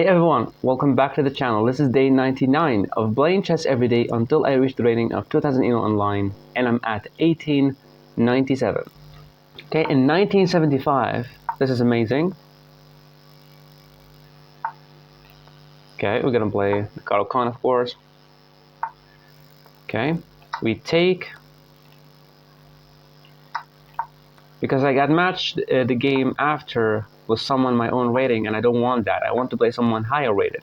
Hey everyone, welcome back to the channel. This is day 99 of playing chess every day until I reach the rating of 2000 elo online, and I'm at 1897. Okay, in 1975, this is amazing. Okay, we're gonna play the Caro-Kann, of course. Okay, we take, because I got matched the game after with someone my own rating, and I don't want that. I want to play someone higher rated.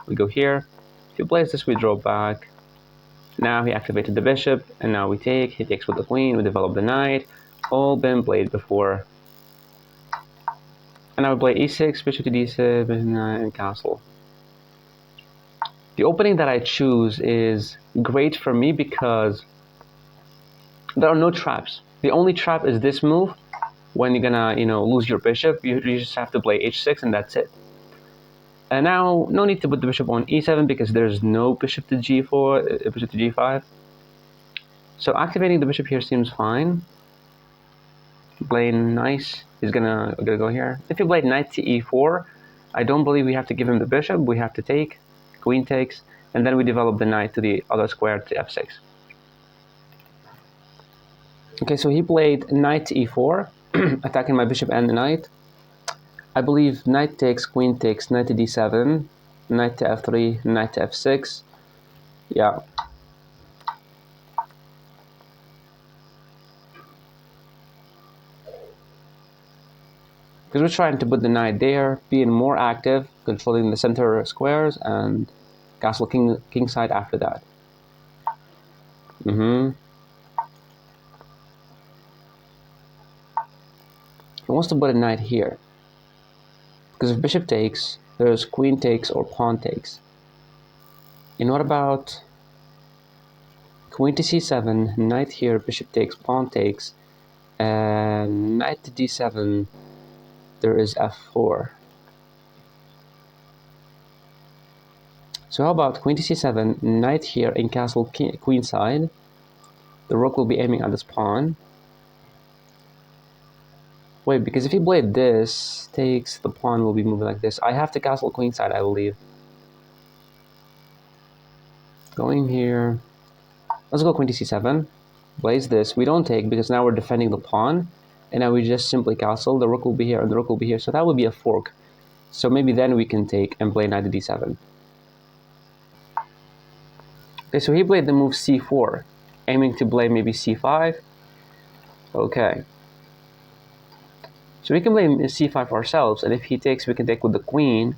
We go here. If he plays this, we draw back. Now he activated the bishop, and now we take. He takes with the queen, we develop the knight. All been played before. And now we play e6, bishop to d6, and castle. The opening that I choose is great for me because there are no traps. The only trap is this move. When you're gonna, lose your bishop, you just have to play h6 and that's it. And now, no need to put the bishop on e7 because there's no bishop to g4, bishop to g5. So activating the bishop here seems fine. Playing nice. He's gonna go here. If he played knight to e4, I don't believe we have to give him the bishop. We have to take, queen takes, and then we develop the knight to the other square to f6. Okay, so he played knight to e4, attacking my bishop and the knight. I believe knight takes, queen takes, knight to d7, knight to f3, knight to f6. Yeah. Because we're trying to put the knight there, being more active, controlling the center squares, and castle king side after that. He wants to put a knight here. Because if bishop takes, there's queen takes or pawn takes. And what about queen to c7, knight here, bishop takes, pawn takes, and knight to d7, there is f4. So how about queen to c7, knight here in castle queen side. The rook will be aiming at this pawn. Wait, because if he played this, takes, the pawn will be moving like this. I have to castle queen side, I believe. Going here. Let's go queen to c7. Plays this. We don't take because now we're defending the pawn. And now we just simply castle. The rook will be here and the rook will be here. So that would be a fork. So maybe then we can take and play knight to d7. Okay, so he played the move c4. Aiming to play maybe c5. Okay. So we can play c5 ourselves. And if he takes, we can take with the queen.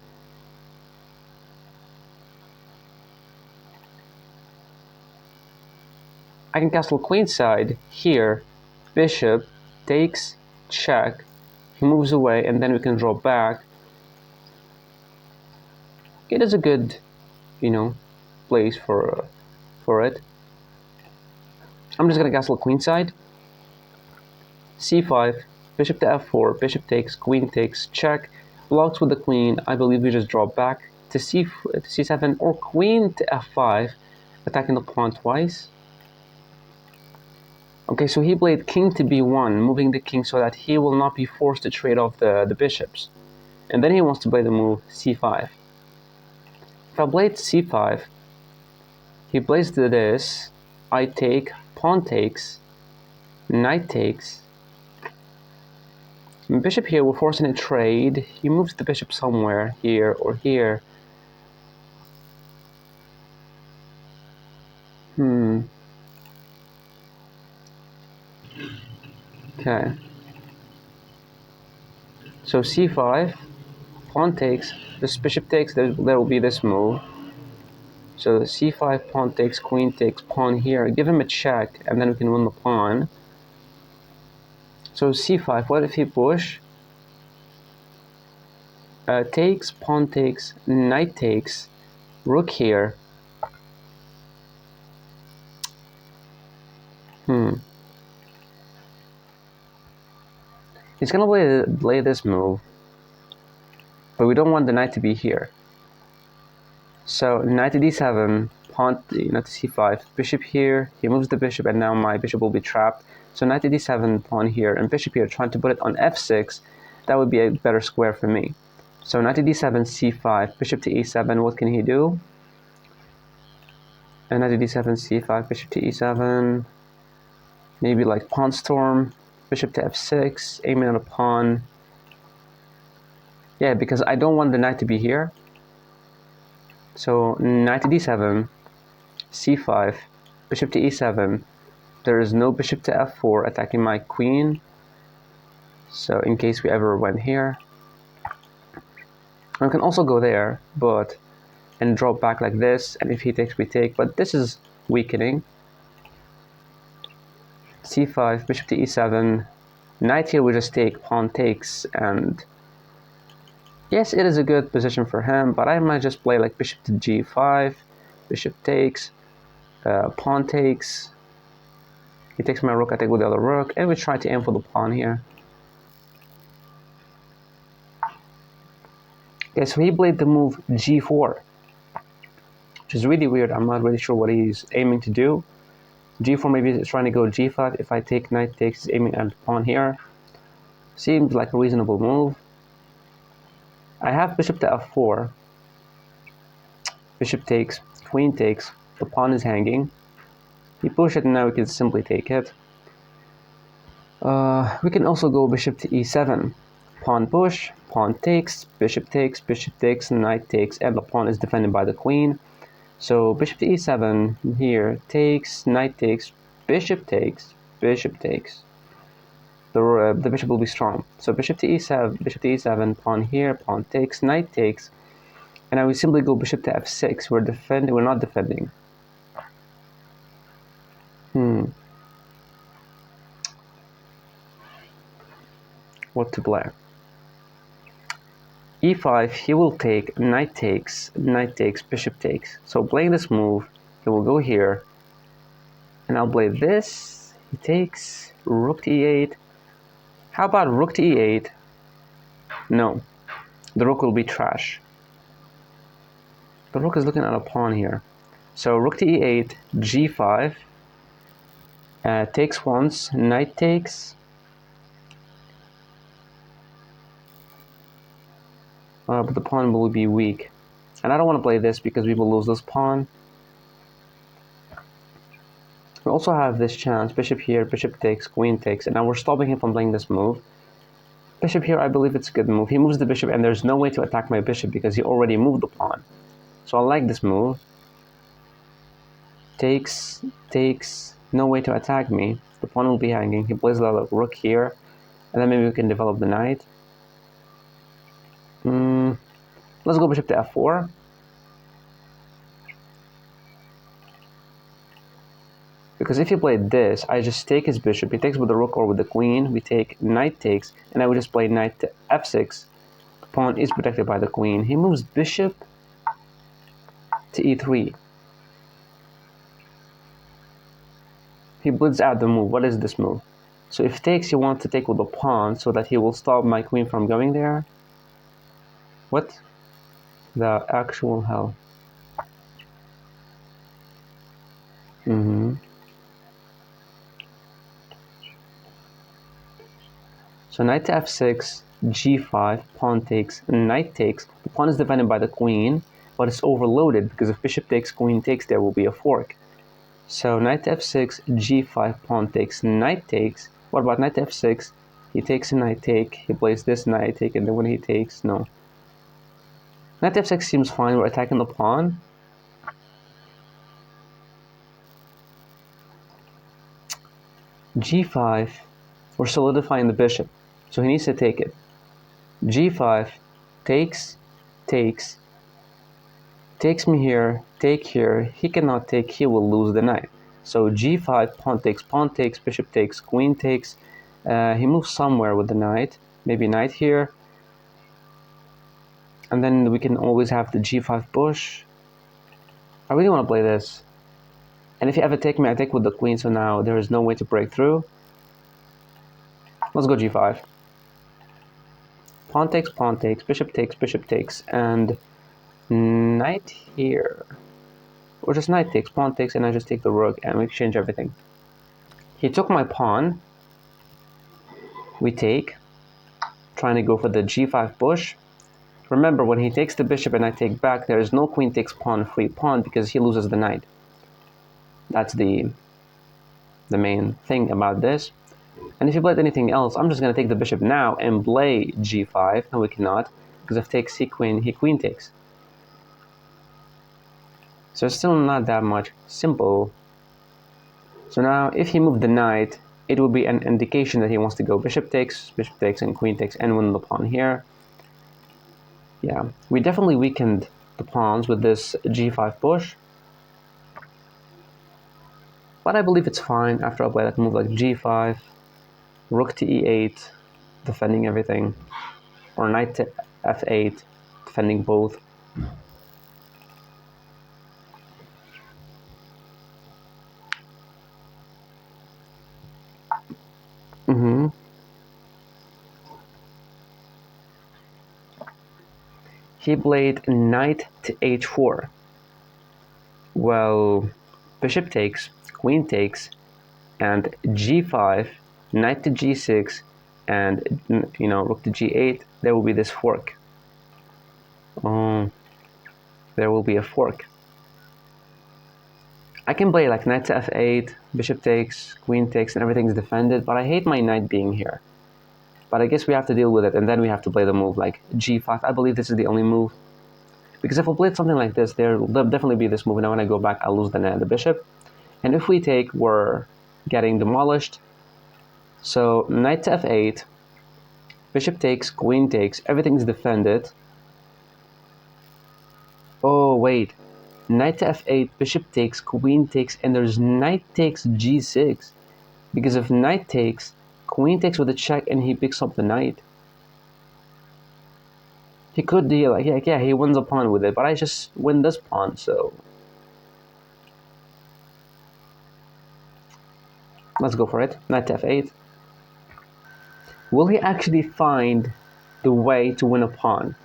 I can castle queenside here, bishop takes, check, he moves away, and then we can draw back. It is a good, place for it. I'm just gonna castle queenside, c5, bishop to f4, bishop takes, queen takes, check, blocks with the queen. I believe we just draw back to c7 or queen to f5, attacking the pawn twice. Okay, so he played king to b1, moving the king so that he will not be forced to trade off the bishops. And then he wants to play the move c5. If I played c5, he plays this, I take, pawn takes, knight takes. And bishop here, we're forcing a trade. He moves the bishop somewhere, here or here. Okay. So c5, pawn takes, this bishop takes, there will be this move. So c5, pawn takes, queen takes, pawn here. Give him a check, and then we can win the pawn. So c5, what if he push? Takes, pawn takes, knight takes, rook here. He's gonna play this move, but we don't want the knight to be here. So knight to d7, pawn to c5, bishop here, he moves the bishop, and now my bishop will be trapped. So knight to d7, pawn here, and bishop here, trying to put it on f6. That would be a better square for me. So knight to d7, c5, bishop to e7, what can he do? And knight to d7, c5, bishop to e7, maybe like pawn storm, bishop to f6, aiming at a pawn. Yeah, because I don't want the knight to be here. So knight to d7, c5, bishop to e7. There is no bishop to f4 attacking my queen. So in case we ever went here. I can also go there, and drop back like this, and if he takes, we take, but this is weakening. c5, bishop to e7, knight here we just take, pawn takes, and yes, it is a good position for him, but I might just play like bishop to g5, bishop takes, pawn takes, he takes my rook, I take with the other rook, and we try to aim for the pawn here. Okay, so he played the move g4, which is really weird. I'm not really sure what he's aiming to do. g4 maybe is trying to go g5. If I take knight takes, he's aiming at the pawn here. Seems like a reasonable move. I have bishop to f4. Bishop takes, queen takes, the pawn is hanging. We push it and now we can simply take it. We can also go bishop to e7. Pawn push, pawn takes, bishop takes, knight takes, and the pawn is defended by the queen. So bishop to e7 here takes, knight takes, bishop takes, bishop takes. The bishop will be strong. So bishop to e7, pawn here, pawn takes, knight takes, and I will simply go bishop to f6. We're not defending. What to play? e5, he will take, knight takes, bishop takes. So playing this move, he will go here, and I'll play this. He takes, rook to e8. How about rook to e8? No, the rook will be trash. The rook is looking at a pawn here. So rook to e8, g5, takes once, knight takes. But the pawn will be weak. And I don't want to play this because we will lose this pawn. We also have this chance, bishop here, bishop takes, queen takes, and now we're stopping him from playing this move. Bishop here, I believe it's a good move. He moves the bishop and there's no way to attack my bishop because he already moved the pawn. So I like this move. Takes, no way to attack me. The pawn will be hanging. He plays the rook here, and then maybe we can develop the knight. Let's go bishop to f4. Because if he played this, I just take his bishop. He takes with the rook or with the queen. We take knight takes, and I would just play knight to f6. The pawn is protected by the queen. He moves bishop to e3. He bleeds out the move. What is this move? So if takes, he wants to take with the pawn so that he will stop my queen from going there. What the actual hell? So knight to f6, g5, pawn takes, knight takes. The pawn is defended by the queen, but it's overloaded because if bishop takes, queen takes, there will be a fork. So knight to f6, g5, pawn takes, knight takes. What about knight to f6? He takes a knight take, he plays this knight take, and then when he takes, no. Knight to f6 seems fine, we're attacking the pawn. g5, we're solidifying the bishop, so he needs to take it. g5, takes, takes me here, take here, he cannot take, he will lose the knight. So g5, pawn takes, bishop takes, queen takes, he moves somewhere with the knight, maybe knight here, and then we can always have the g5 push. I really want to play this. And if you ever take me, I take with the queen, so now there is no way to break through. Let's go g5. Pawn takes, bishop takes, and knight here. Or just knight takes, pawn takes, and I just take the rook, and we exchange everything. He took my pawn. We take, trying to go for the g5 push. Remember, when he takes the bishop and I take back, there is no queen takes pawn, free pawn, because he loses the knight. That's the main thing about this. And if you played anything else, I'm just going to take the bishop now and play g5. No, we cannot, because if takes c queen, he queen takes. So it's still not that much simple. So now, if he moved the knight, it would be an indication that he wants to go bishop takes, and queen takes, and win the pawn here. Yeah, we definitely weakened the pawns with this g5 push. But I believe it's fine after I play that move like g5, rook to e8, defending everything, or knight to f8, defending both. He played knight to h4. Well, bishop takes, queen takes, and g5, knight to g6, and rook to g8. There will be this fork. There will be a fork. I can play like knight to f8, bishop takes, queen takes, and everything's defended, but I hate my knight being here. But I guess we have to deal with it, and then we have to play the move like g5. I believe this is the only move. Because if I played something like this, there will definitely be this move, and when I go back, I'll lose the knight and the bishop. And if we take, we're getting demolished. So knight to f8, bishop takes, queen takes, everything's defended. Oh, wait. Knight to f8, bishop takes, queen takes, and there's knight takes g6. Because if knight takes, queen takes with a check, and he picks up the knight. He could deal, like, yeah, he wins a pawn with it, but I just win this pawn, so... Let's go for it. Knight to f8. Will he actually find the way to win a pawn?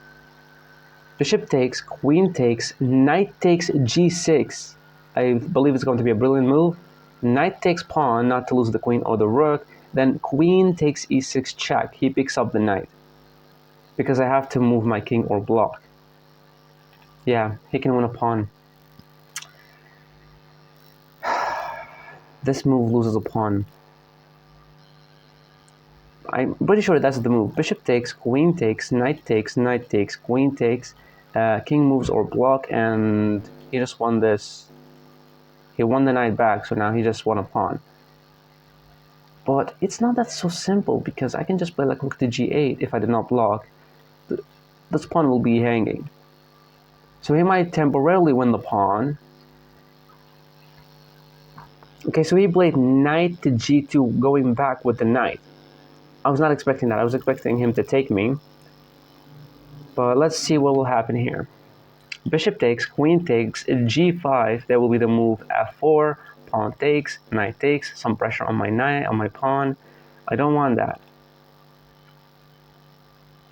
Bishop takes, queen takes, knight takes g6. I believe it's going to be a brilliant move. Knight takes pawn, not to lose the queen or the rook. Then queen takes e6 check. He picks up the knight. Because I have to move my king or block. Yeah, he can win a pawn. This move loses a pawn. I'm pretty sure that's the move. Bishop takes, queen takes, knight takes, queen takes, king moves or block, and he just won this. He won the knight back, so now he just won a pawn. But it's not that so simple, because I can just play like rook to g8 if I did not block. This pawn will be hanging. So he might temporarily win the pawn. Okay, so he played knight to g2, going back with the knight. I was not expecting that. I was expecting him to take me. But let's see what will happen here. Bishop takes, queen takes, g5. There will be the move f4, pawn takes, knight takes, some pressure on my knight, on my pawn. I don't want that.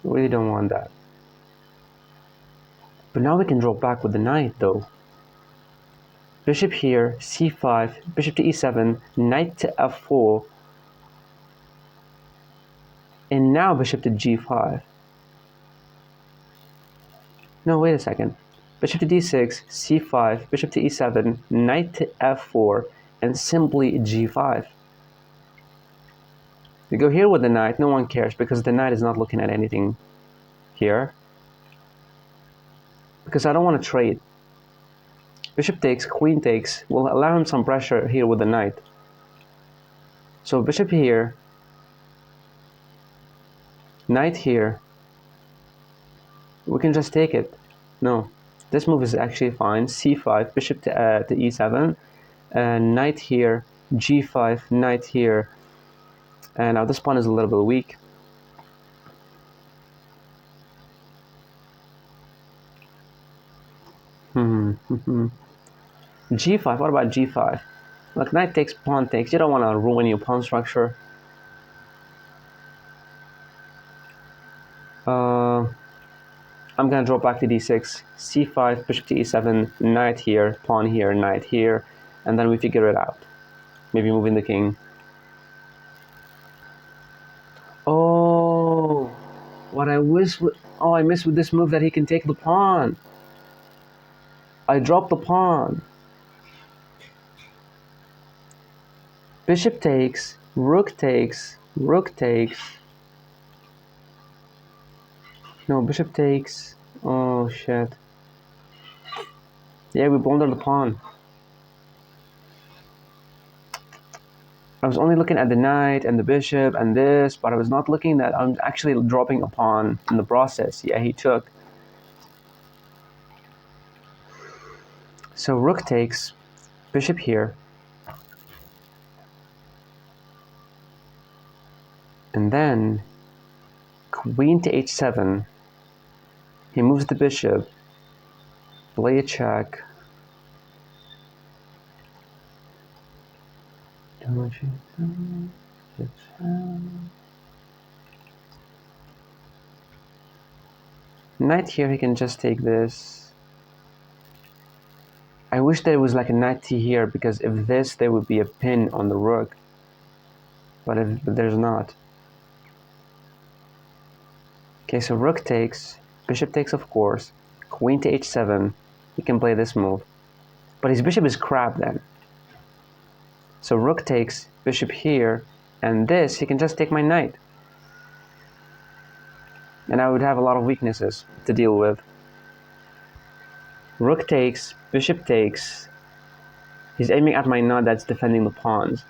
Really don't want that. But now we can draw back with the knight, though. Bishop here, c5, bishop to e7, knight to f4, and now bishop to g5. No, wait a second. Bishop to d6, c5, bishop to e7, knight to f4, and simply g5. We go here with the knight, no one cares, because the knight is not looking at anything here. Because I don't want to trade. Bishop takes, queen takes, will allow him some pressure here with the knight. So bishop here, knight here, we can just take it. No, this move is actually fine. c5, bishop to e7, knight here, g5, knight here, and now this pawn is a little bit weak. g5, what about g5? Look, knight takes, pawn takes. You don't want to ruin your pawn structure. I'm going to draw back to d6, c5, bishop to e7, knight here, pawn here, knight here, and then we figure it out. Maybe moving the king. Oh, what I wish Oh, I missed with this move that he can take the pawn. I dropped the pawn. Bishop takes, rook takes, rook takes. No, bishop takes. Oh, shit. Yeah, we blundered the pawn. I was only looking at the knight and the bishop and this, but I was not looking that I'm actually dropping a pawn in the process. Yeah, he took. So rook takes, bishop here. And then queen to h7. He moves the bishop. Play a check. Knight here, he can just take this. I wish there was like a knight t here, because if this, there would be a pin on the rook. But there's not. Okay, so rook takes, bishop takes of course, queen to h7. He can play this move. But his bishop is crap then. So rook takes, bishop here, and this, he can just take my knight. And I would have a lot of weaknesses to deal with. Rook takes, bishop takes. He's aiming at my knight that's defending the pawns.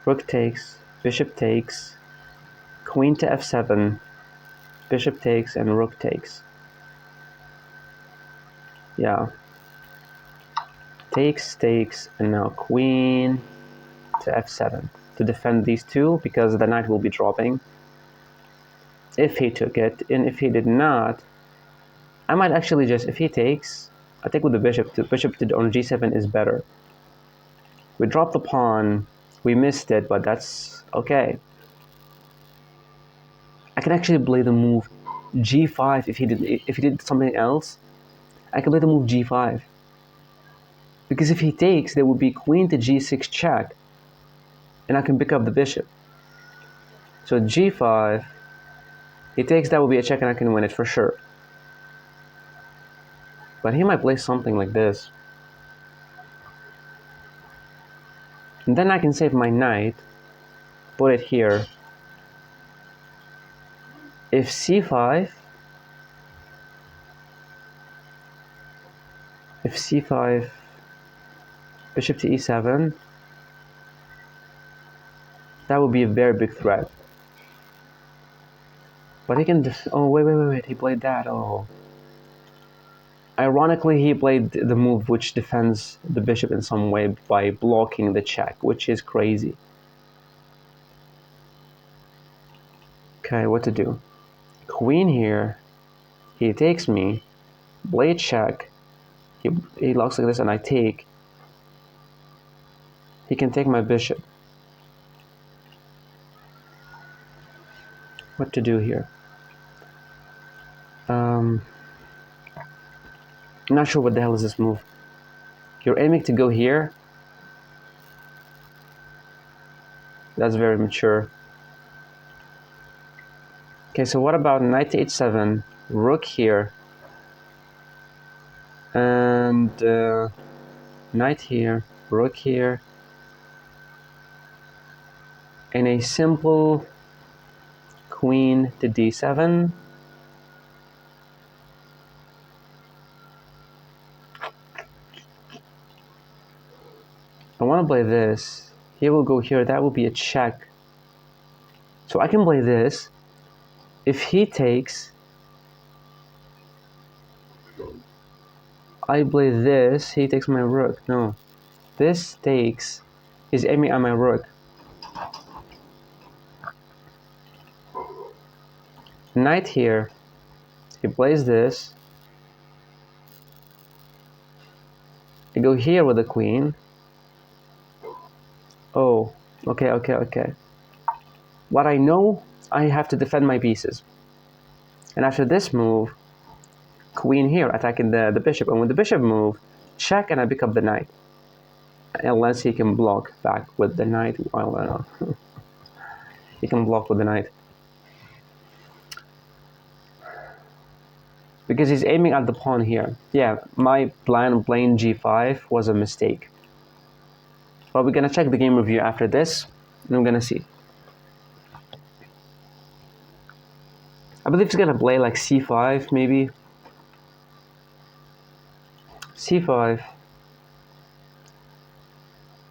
Rook takes, bishop takes, queen to f7, bishop takes, and rook takes. Yeah. Takes, takes, and now queen to f7 to defend these two, because the knight will be dropping if he took it. And if he did not, I might actually just, if he takes, I take with the bishop. The bishop on g7 is better. We dropped the pawn, we missed it, but that's okay. I can actually play the move g5 if he did something else. I can play the move g5. Because if he takes, there would be queen to g6 check, and I can pick up the bishop. So g5, he takes, that will be a check, and I can win it for sure. But he might play something like this. And then I can save my knight, put it here. If c5, bishop to e7, that would be a very big threat. But he can oh, wait, he played that, oh. Ironically, he played the move which defends the bishop in some way by blocking the check, which is crazy. Okay, what to do? Queen here, he takes me, blade check, he locks like this and I take. He can take my bishop. What to do here? I'm not sure what the hell is this move. You're aiming to go here? That's very mature. Okay, so what about knight to h7, rook here, and knight here, rook here, and a simple queen to d7. I want to play this. He will go here, that will be a check. So I can play this. If he takes, I play this, he takes my rook. No. This takes, he's aiming at my rook. Knight here, he plays this. I go here with the queen. Oh, okay. What I know, I have to defend my pieces. And after this move, queen here, attacking the bishop. And when the bishop move, check and I pick up the knight. Unless he can block back with the knight. Well, he can block with the knight. because he's aiming at the pawn here. Yeah, my plan of playing g5 was a mistake. But we're gonna check the game review after this, and I'm gonna see. I believe he's gonna play like c5 maybe. c5.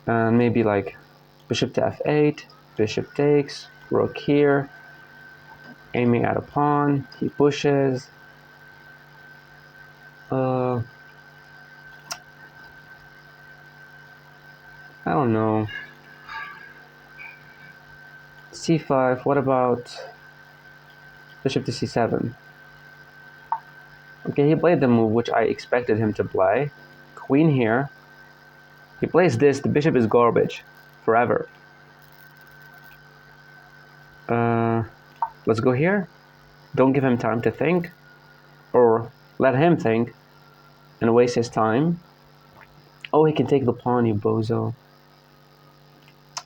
And maybe like bishop to f8, bishop takes, rook here, aiming at a pawn, he pushes. I don't know. c5, what about bishop to c7? Okay, he played the move which I expected him to play. Queen here. He plays this, the bishop is garbage. Forever. Let's go here. Don't give him time to think. Or let him think and waste his time. Oh, he can take the pawn, you bozo.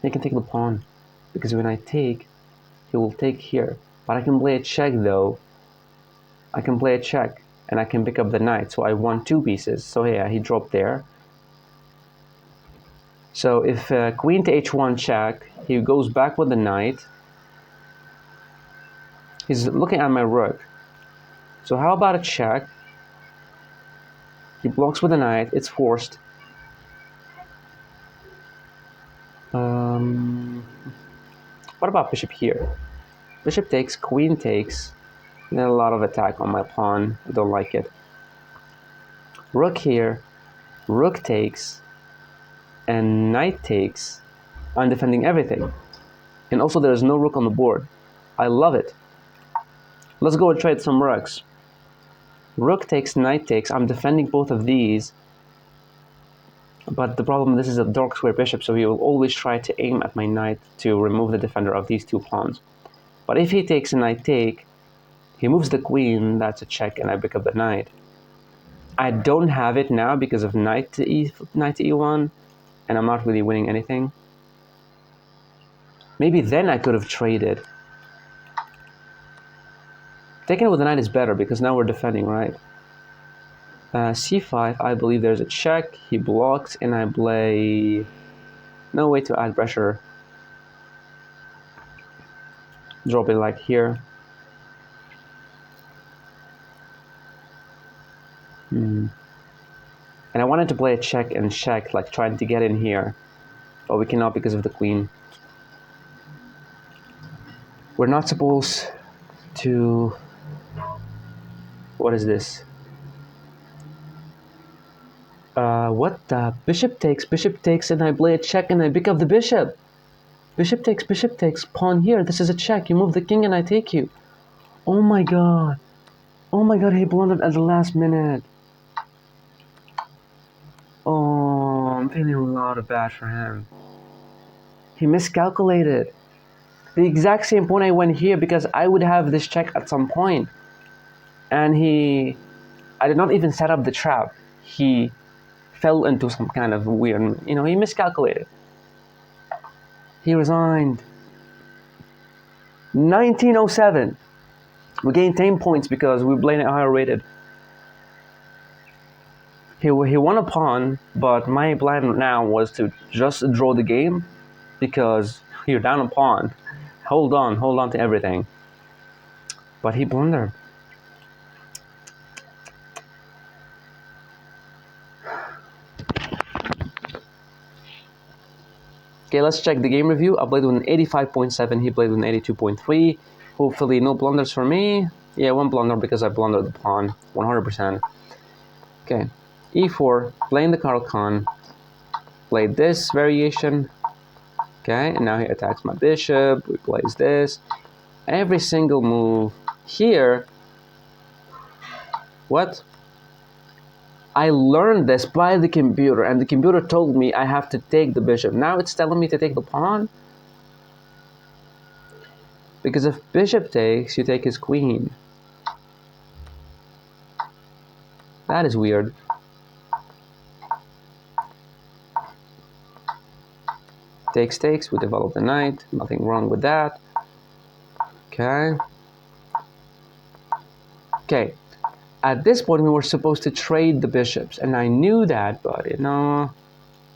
He can take the pawn. Because when I take, he will take here. But I can play a check though. I can play a check. And I can pick up the knight. So I won 2 pieces. So yeah, he dropped there. So if queen to h1 check, he goes back with the knight. He's looking at my rook. So how about a check? He blocks with the knight. It's forced. What about bishop here? Bishop takes, queen takes. And then a lot of attack on my pawn. I don't like it. Rook here. Rook takes. And knight takes. I'm defending everything. And also there is no rook on the board. I love it. Let's go and trade some rooks. Rook takes, knight takes. I'm defending both of these. But the problem, this is a dark square bishop, so he will always try to aim at my knight to remove the defender of these 2 pawns. But if he takes a knight take, he moves the queen, that's a check, and I pick up the knight. I don't have it now because of knight to e1, and I'm not really winning anything. Maybe then I could have traded. Taking it with the knight is better because now we're defending, right? c5, I believe there's a check. He blocks, and I play. No way to add pressure. Drop it like here. And I wanted to play a check and check, like trying to get in here, but we cannot because of the queen. We're not supposed to. What is this? What the? Bishop takes, and I play a check, and I pick up the bishop. Bishop takes, pawn here. This is a check. You move the king, and I take you. Oh my god. Oh my god, he blundered at the last minute. Oh, I'm feeling a lot of bad for him. He miscalculated. The exact same point I went here because I would have this check at some point. And I did not even set up the trap. He fell into some kind of weird, he miscalculated. He resigned. 1907. We gained 10 points because we played it higher rated. He won a pawn, but my plan now was to just draw the game because you're down a pawn. Hold on to everything. But he blundered. Okay, let's check the game review. I played with an 85.7, he played with an 82.3. Hopefully no blunders for me. Yeah, 1 blunder because I blundered the pawn, 100%. Okay, e4, playing the Caro-Kann. Played this variation. Okay, and now he attacks my bishop, we plays this. Every single move here. What? I learned this by the computer, and the computer told me I have to take the bishop. Now it's telling me to take the pawn? Because if bishop takes, you take his queen. That is weird. Takes, we develop the knight. Nothing wrong with that. Okay. Okay. At this point, we were supposed to trade the bishops, and I knew that, but you know,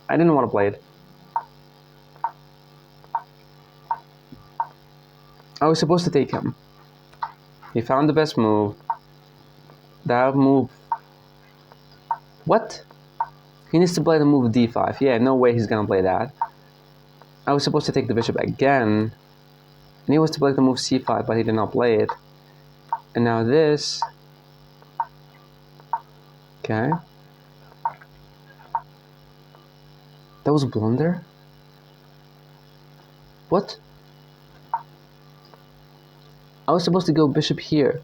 I didn't want to play it. I was supposed to take him. He found the best move. That move... What? He needs to play the move d5. Yeah, no way he's gonna play that. I was supposed to take the bishop again. And he was to play the move c5, but he did not play it. And now this... Okay. That was a blunder? What? I was supposed to go bishop here.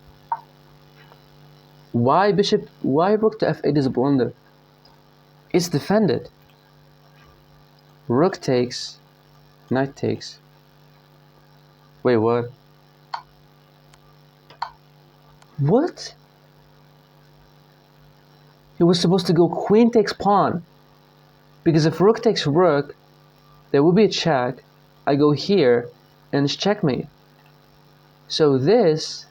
Why rook to f8 is a blunder? It's defended. Rook takes, knight takes. Wait, what? What? He was supposed to go queen takes pawn. Because if rook takes rook, there will be a check. I go here, and it's checkmate. So this...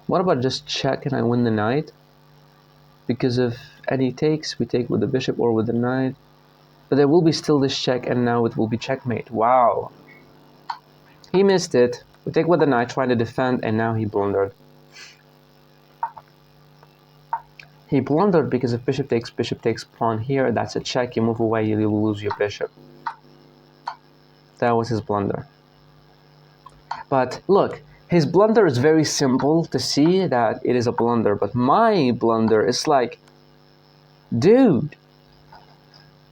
What about just check and I win the knight? Because if any takes, we take with the bishop or with the knight. But there will be still this check, and now it will be checkmate. Wow. He missed it. We take with the knight, trying to defend, and now he blundered. He blundered because if bishop takes pawn here, that's a check. You move away, you will lose your bishop. That was his blunder. But look, his blunder is very simple to see that it is a blunder. But my blunder is like, dude.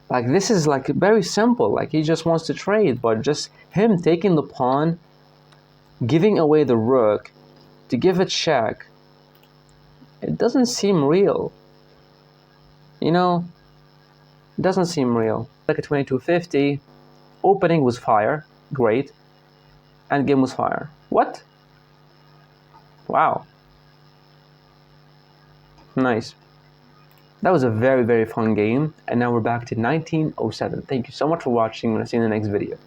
Like, this is like very simple. Like, he just wants to trade, but just him taking the pawn, giving away the rook to give a check, it doesn't seem real. You know, it doesn't seem real. Like a 2250, opening was fire, great, and game was fire. What? Wow. Nice. That was a very, very fun game, and now we're back to 1907. Thank you so much for watching, and I'll see you in the next video.